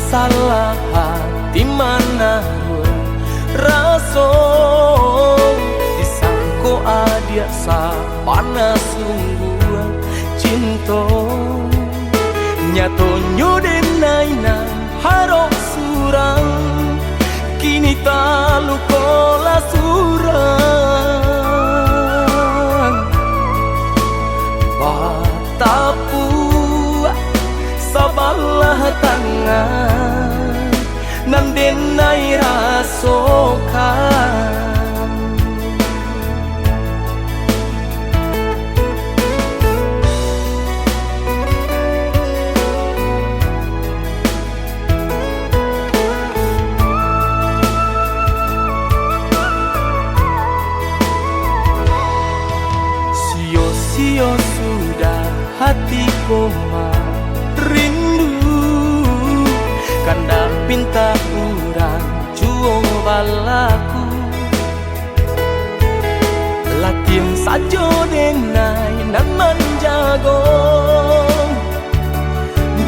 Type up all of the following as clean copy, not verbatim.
salah hati mana raso disangko adia sa panas sungguh cinta nyato nyodenai na harok surang kini talu kola surang batapu sabalah tangan nandenai rasokan sio sudah hatiku rindu kanda pinta urang juo balaku latihan sajo denai nan menjago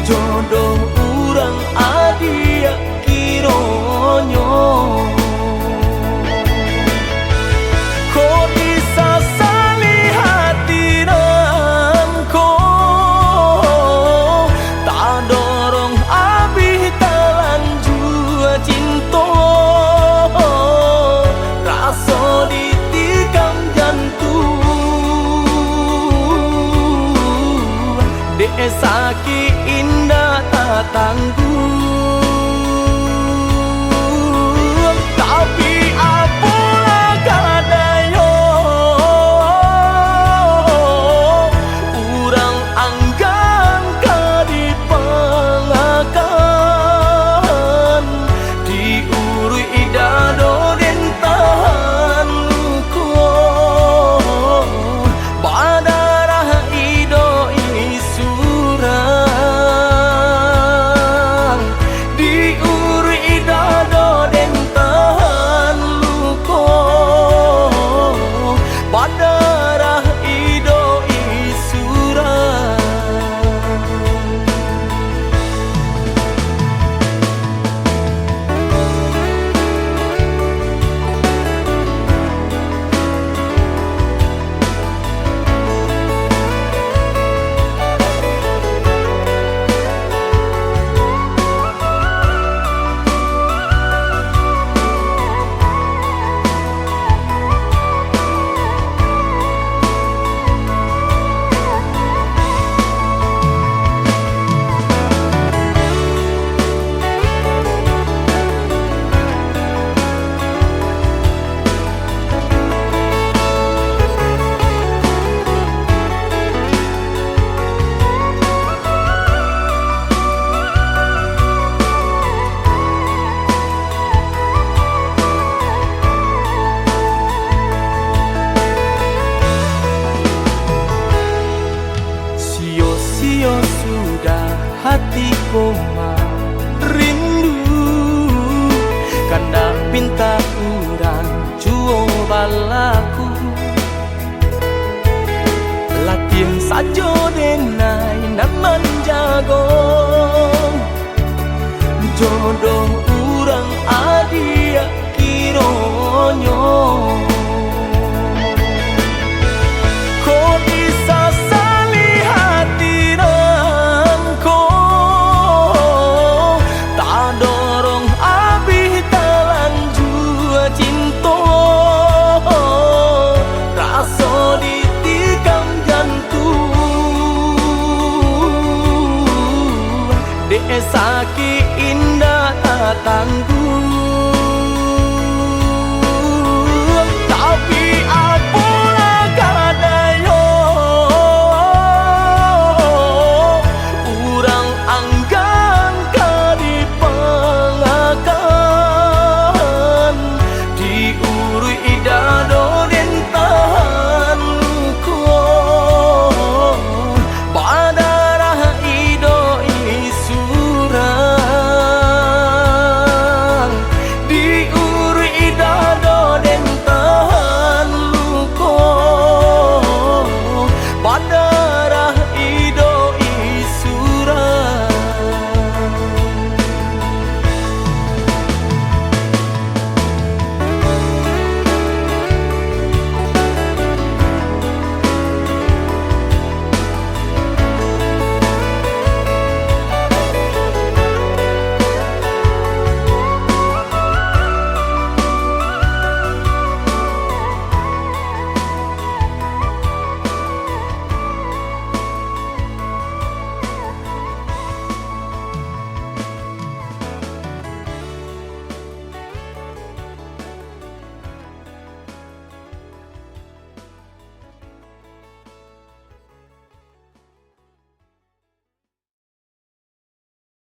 jodoh urang adia kironyo sakit indah tak tanggung tapi apalah kadayo urang anggang kadipangakan diurui idado dentahan luko badarah ido hatiku rindu kanda pinta urang juo balaku latihan sajo denai nan menjago jodoh urang adia kironyo sakit indah tak tanggung